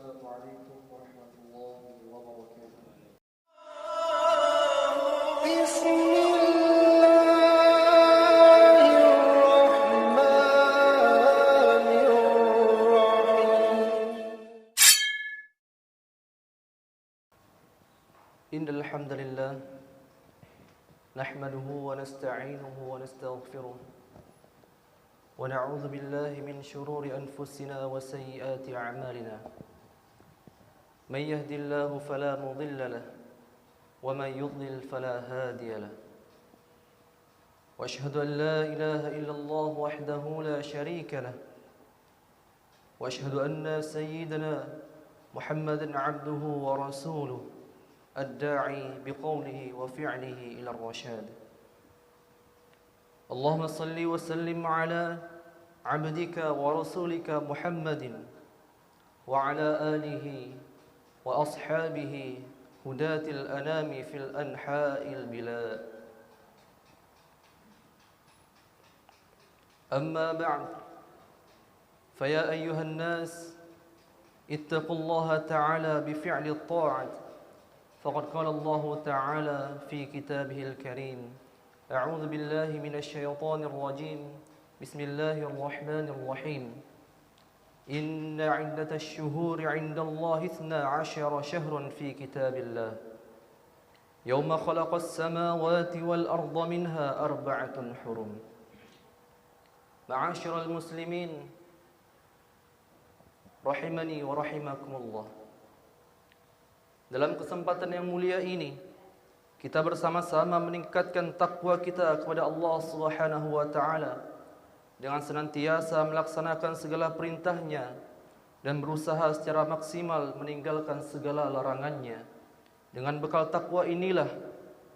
السلام عليكم ورحمة الله وبركاته. بسم الله الرحمن الرحيم. إن الحمد لله نحمده ونستعينه ونستغفره ونعوذ بالله من شرور أنفسنا وسيئات أعمالنا. من يهد الله فلا مضل له ومن يضلل فلا هادي له. وأشهد أن لا إله إلا الله وحده لا شريك له. وأشهد أن سيدنا محمدا عبده ورسوله الداعي بقوله وفعله إلى الرشاد. اللهم صل وسلم على عبدك ورسولك محمد وعلى آله وأصحابه هداة الأنام في الأنحاء البلاد. أما بعد، فيا أيها الناس اتقوا الله تعالى بفعل الطاعة، فقد قال الله تعالى في كتابه الكريم: أعوذ بالله من الشيطان الرجيم، بسم الله الرحمن الرحيم. إن عدة الشهور عند الله 12 شهرا في كتاب الله يوم خلق السماوات والأرض منها 4 حرم. معاشر المسلمين rahimani wa rahimakumullah. Dalam kesempatan yang mulia ini, kita bersama-sama meningkatkan takwa kita kepada Allah Subhanahu wa taala dengan senantiasa melaksanakan segala perintahnya dan berusaha secara maksimal meninggalkan segala larangannya. Dengan bekal takwa inilah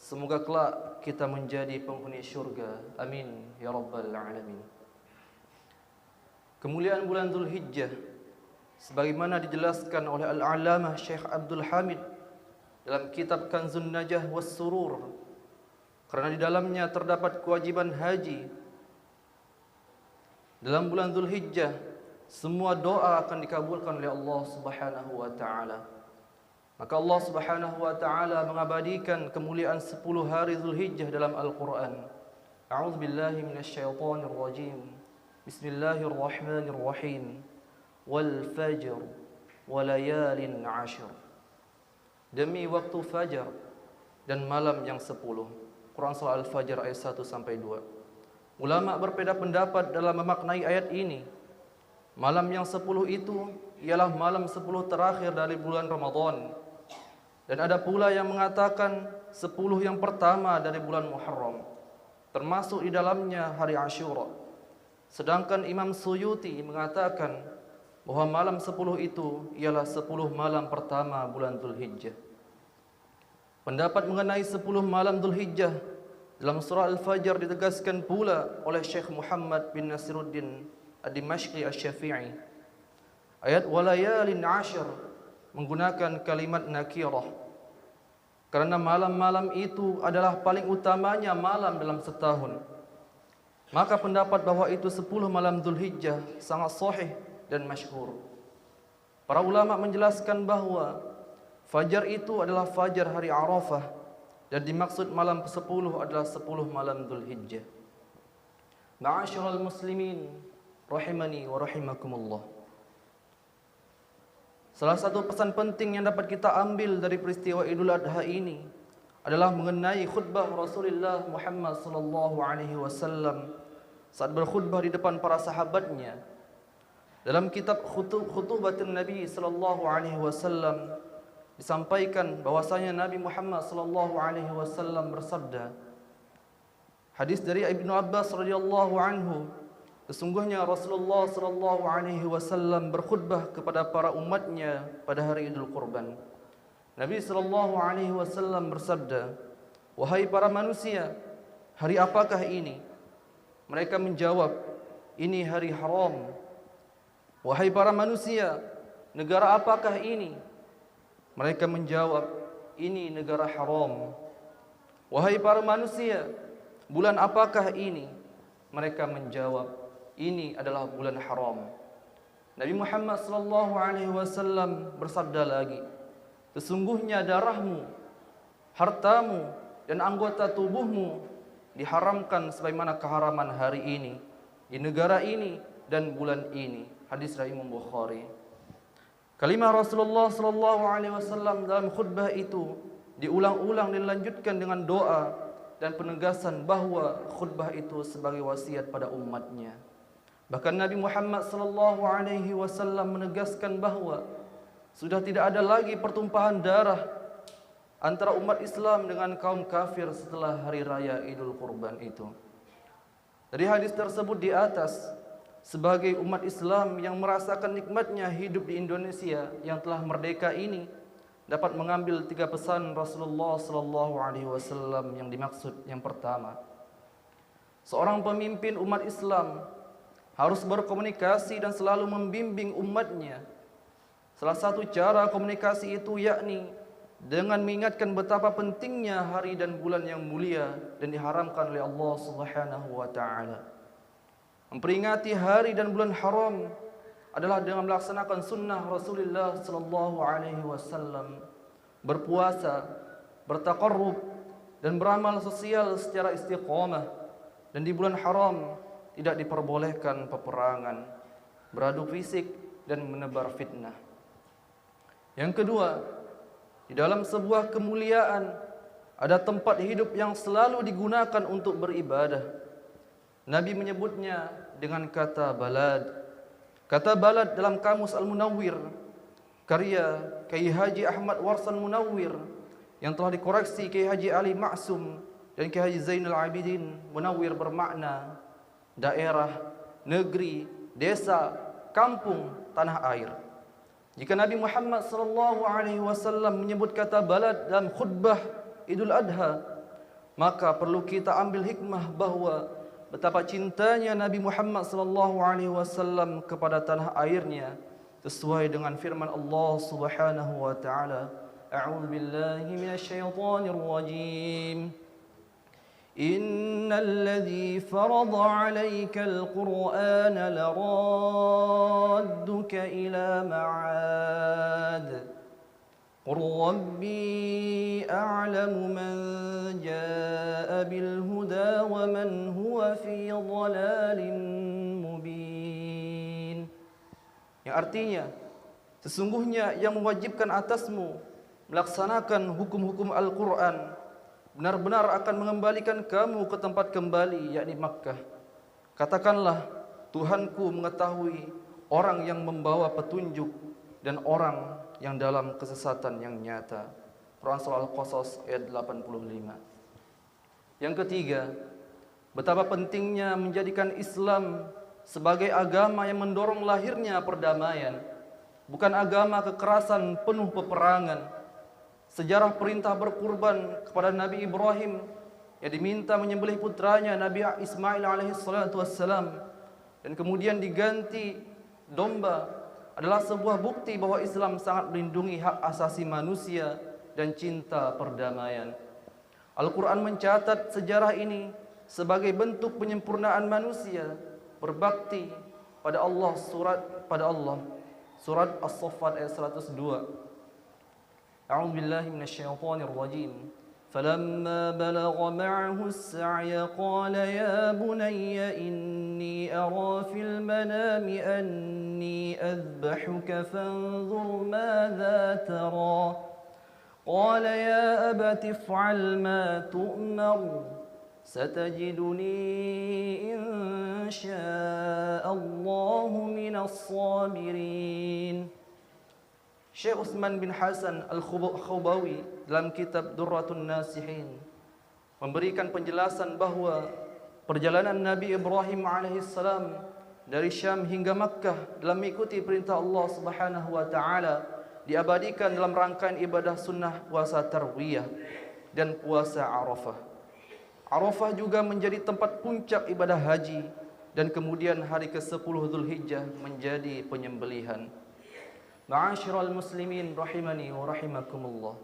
semoga kelak kita menjadi penghuni syurga. Amin ya rabbal alamin. Kemuliaan bulan Dzulhijjah sebagaimana dijelaskan oleh Al-Allamah Syekh Abdul Hamid dalam kitab Kanzun Najah was Surur, karena di dalamnya terdapat kewajiban haji. Dalam bulan Dzulhijjah semua doa akan dikabulkan oleh Allah Subhanahu wa taala. Maka Allah Subhanahu wa taala mengabadikan kemuliaan 10 hari Dzulhijjah dalam Al-Qur'an. A'udzubillahi minasyaitonir rajim. Bismillahirrahmanirrahim. Wal fajr wa layalin 'ashr. Demi waktu fajar dan malam yang 10. Quran surah Al-Fajr ayat 1 sampai 2. Ulama berbeda pendapat dalam memaknai ayat ini. Malam yang 10 itu ialah malam 10 terakhir dari bulan Ramadan. Dan ada pula yang mengatakan 10 yang pertama dari bulan Muharram, termasuk di dalamnya hari Asyura. Sedangkan Imam Suyuti mengatakan bahwa malam 10 itu ialah 10 malam pertama bulan Dzulhijjah. Pendapat mengenai 10 malam Dzulhijjah dalam surah Al-Fajr ditegaskan pula oleh Syekh Muhammad bin Nasiruddin Ad-Dimashqi Asy-Syafi'i. Ayat walayalin 'ashr menggunakan kalimat nakirah, karena malam-malam itu adalah paling utamanya malam dalam setahun. Maka pendapat bahwa itu 10 malam Dzulhijjah sangat sahih dan masyhur. Para ulama menjelaskan bahwa fajar itu adalah fajar hari Arafah, dan dimaksud malam ke-10 adalah 10 malam Dzulhijjah. Ma'asyiral muslimin rahimani wa rahimakumullah. Salah satu pesan penting yang dapat kita ambil dari peristiwa Idul Adha ini adalah mengenai khutbah Rasulullah Muhammad sallallahu alaihi wasallam saat berkhutbah di depan para sahabatnya. Dalam kitab Khutubatun Nabi sallallahu alaihi wasallam disampaikan bahwasanya Nabi Muhammad sallallahu alaihi wasallam bersabda. Hadis dari Ibnu Abbas radhiyallahu anhu, sesungguhnya Rasulullah sallallahu alaihi wasallam berkhutbah kepada para umatnya pada hari Idul Qurban. Nabi sallallahu alaihi wasallam bersabda, "Wahai para manusia, hari apakah ini?" Mereka menjawab, "Ini hari haram." "Wahai para manusia, negara apakah ini?" Mereka menjawab, "Ini negara haram." "Wahai para manusia, bulan apakah ini?" Mereka menjawab, "Ini adalah bulan haram." Nabi Muhammad sallallahu alaihi wasallam bersabda lagi, sesungguhnya darahmu, hartamu, dan anggota tubuhmu diharamkan sebagaimana keharaman hari ini, di negara ini dan bulan ini. Hadis dari Imam Bukhari. Kalimah Rasulullah sallallahu alaihi wasallam dalam khutbah itu diulang-ulang dan dilanjutkan dengan doa dan penegasan bahwa khutbah itu sebagai wasiat pada umatnya. Bahkan Nabi Muhammad sallallahu alaihi wasallam menegaskan bahwa sudah tidak ada lagi pertumpahan darah antara umat Islam dengan kaum kafir setelah hari raya Idul Kurban itu. Dari hadis tersebut di atas, sebagai umat Islam yang merasakan nikmatnya hidup di Indonesia yang telah merdeka ini, dapat mengambil 3 pesan Rasulullah sallallahu alaihi wasallam yang dimaksud. Yang pertama, seorang pemimpin umat Islam harus berkomunikasi dan selalu membimbing umatnya. Salah satu cara komunikasi itu yakni dengan mengingatkan betapa pentingnya hari dan bulan yang mulia dan diharamkan oleh Allah Subhanahu wa taala. Memperingati hari dan bulan haram adalah dengan melaksanakan sunnah Rasulullah sallallahu alaihi wasallam, berpuasa, bertaqarrub dan beramal sosial secara istiqamah. Dan di bulan haram tidak diperbolehkan peperangan, beradu fisik dan menebar fitnah. Yang kedua, di dalam sebuah kemuliaan ada tempat hidup yang selalu digunakan untuk beribadah. Nabi menyebutnya dengan kata balad. Kata balad dalam kamus Al-Munawwir, karya Kiai Haji Ahmad Warsan Munawwir yang telah dikoreksi Kiai Haji Ali Ma'sum dan Kiai Haji Zainal Abidin Munawwir, bermakna daerah, negeri, desa, kampung, tanah air. Jika Nabi Muhammad sallallahu alaihi wasallam menyebut kata balad dalam khutbah Idul Adha, maka perlu kita ambil hikmah bahwa betapa cintanya Nabi Muhammad sallallahu alaihi wasallam kepada tanah airnya, sesuai dengan firman Allah Subhanahu wa taala, a'udzu billahi minasyaitonir rajim. Innal ladzi farada 'alaikal Qur'ana laradduka ila ma'ad. Qur rabbi a'lamu man jaa'a bil huda wa man huwa fi dhalalin mubin. Yang artinya, sesungguhnya yang mewajibkan atasmu melaksanakan hukum-hukum Al-Qur'an benar-benar akan mengembalikan kamu ke tempat kembali, yakni Makkah. Katakanlah, Tuhanku mengetahui orang yang membawa petunjuk dan orang yang dalam kesesatan yang nyata. Quran Surah Al-Qasas ayat 85. Yang ketiga, betapa pentingnya menjadikan Islam sebagai agama yang mendorong lahirnya perdamaian, bukan agama kekerasan penuh peperangan. Sejarah perintah berkurban kepada Nabi Ibrahim yang diminta menyembelih putranya Nabi Ismail alaihi salatu wassalam dan kemudian diganti domba adalah sebuah bukti bahwa Islam sangat melindungi hak asasi manusia dan cinta perdamaian. Al-Quran mencatat sejarah ini sebagai bentuk penyempurnaan manusia berbakti pada Allah. Surat As-Saffat ayat 102. أعوذ بالله من الشيطان الرجيم فلما بلغ معه السعي قال يا بني إني أرى في المنام أني أذبحك فانظر ماذا ترى قال يا أبت افعل ما تؤمر ستجدني إن شاء الله من الصابرين. Syekh Utsman bin Hasan Al-Khubawi dalam kitab Durratun Nasihin memberikan penjelasan bahwa perjalanan Nabi Ibrahim alaihissalam dari Syam hingga Makkah dalam mengikuti perintah Allah Subhanahu wa taala diabadikan dalam rangkaian ibadah sunnah puasa tarwiyah dan puasa Arafah. Arafah juga menjadi tempat puncak ibadah haji dan kemudian hari ke-10 Dzulhijjah menjadi penyembelihan. Ma'asyiral muslimin rahimani wa rahimakumullah.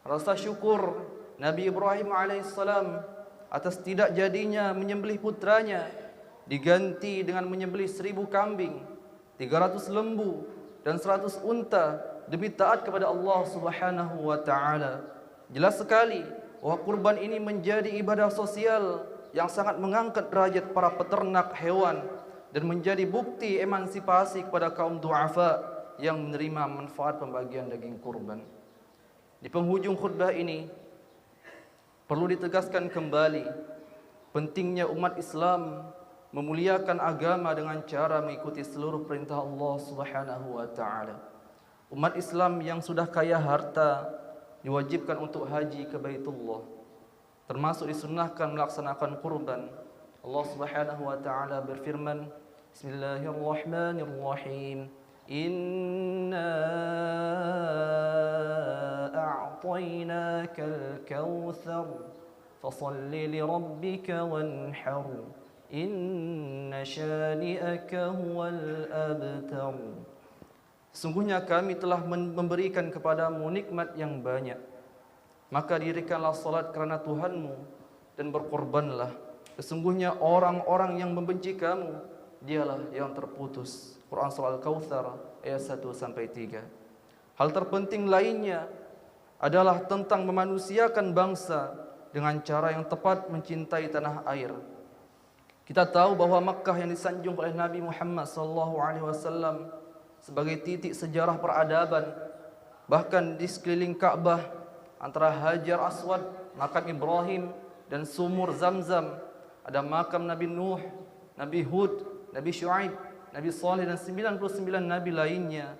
Rasa syukur Nabi Ibrahim alaihissalam atas tidak jadinya menyembelih putranya diganti dengan menyembelih 1000 kambing 300 lembu dan 100 unta demi taat kepada Allah Subhanahu wa taala. Jelas sekali bahwa kurban ini menjadi ibadah sosial yang sangat mengangkat derajat para peternak hewan dan menjadi bukti emansipasi kepada kaum du'afa yang menerima manfaat pembagian daging kurban. Di penghujung khutbah ini perlu ditegaskan kembali pentingnya umat Islam memuliakan agama dengan cara mengikuti seluruh perintah Allah Subhanahu wa taala. Umat Islam yang sudah kaya harta diwajibkan untuk haji ke Baitullah, termasuk disunnahkan melaksanakan kurban. Allah Subhanahu wa taala berfirman, Bismillahirrahmanirrahim. Inna a'tainakal kautsar fasalli lirabbika wanhar inna syani'aka huwal abtar. Sungguhnya kami telah memberikan kepadamu nikmat yang banyak, maka dirikanlah salat kerana Tuhanmu dan berkorbanlah. Sesungguhnya orang-orang yang membenci kamu, dialah yang terputus. Quran Surah Al-Kautsar ayat 1-3. Hal terpenting lainnya adalah tentang memanusiakan bangsa dengan cara yang tepat mencintai tanah air. Kita tahu bahwa Makkah yang disanjung oleh Nabi Muhammad SAW sebagai titik sejarah peradaban, bahkan di sekeliling Ka'bah antara Hajar Aswad, makam Ibrahim dan sumur Zamzam, ada makam Nabi Nuh, Nabi Hud, Nabi Syuaib, Nabi Saleh dan 99 nabi lainnya.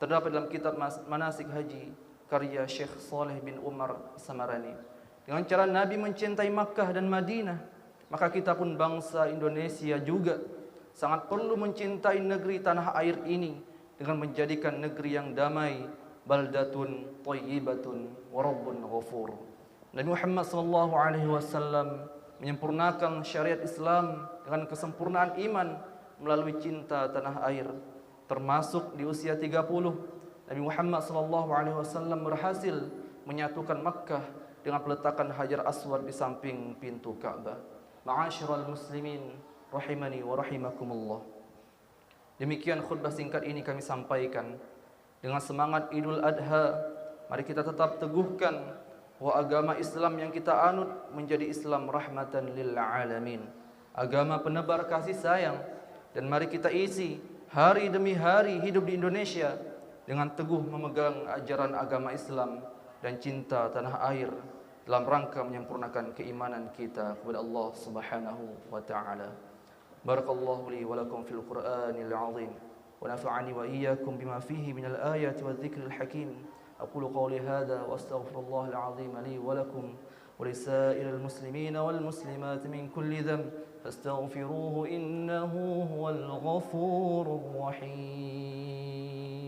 Terdapat dalam kitab Manasik Haji karya Syekh Saleh bin Umar Samarani. Dengan cara Nabi mencintai Makkah dan Madinah, maka kita pun bangsa Indonesia juga sangat perlu mencintai negeri tanah air ini dengan menjadikan negeri yang damai, baldatun thayyibatun wa rabbun ghafur. Nabi Muhammad SAW menyempurnakan syariat Islam dengan kesempurnaan iman melalui cinta tanah air. Termasuk di usia 30, Nabi Muhammad SAW berhasil menyatukan Makkah dengan peletakan Hajar Aswad di samping pintu Ka'bah. Ma'asyiral muslimin rahimani wa rahimakumullah. Demikian khutbah singkat ini kami sampaikan. Dengan semangat Idul Adha, mari kita tetap teguhkan bahwa agama Islam yang kita anut menjadi Islam rahmatan lil alamin, agama penebar kasih sayang. Dan mari kita isi hari demi hari hidup di Indonesia dengan teguh memegang ajaran agama Islam dan cinta tanah air dalam rangka menyempurnakan keimanan kita kepada Allah Subhanahu wa taala. Barakallahu li wa lakum fil Qur'anil 'azim wa nafa'ani wa iyyakum bima fihi minal ayati wadh-dhikril hakim. Aqulu qawli hadha wa astaghfirullahal 'azim li wa lakum wa lisairil muslimina wal muslimat min kulli dhanb fastaghfiruhu innahu huwal ghafurur rahim.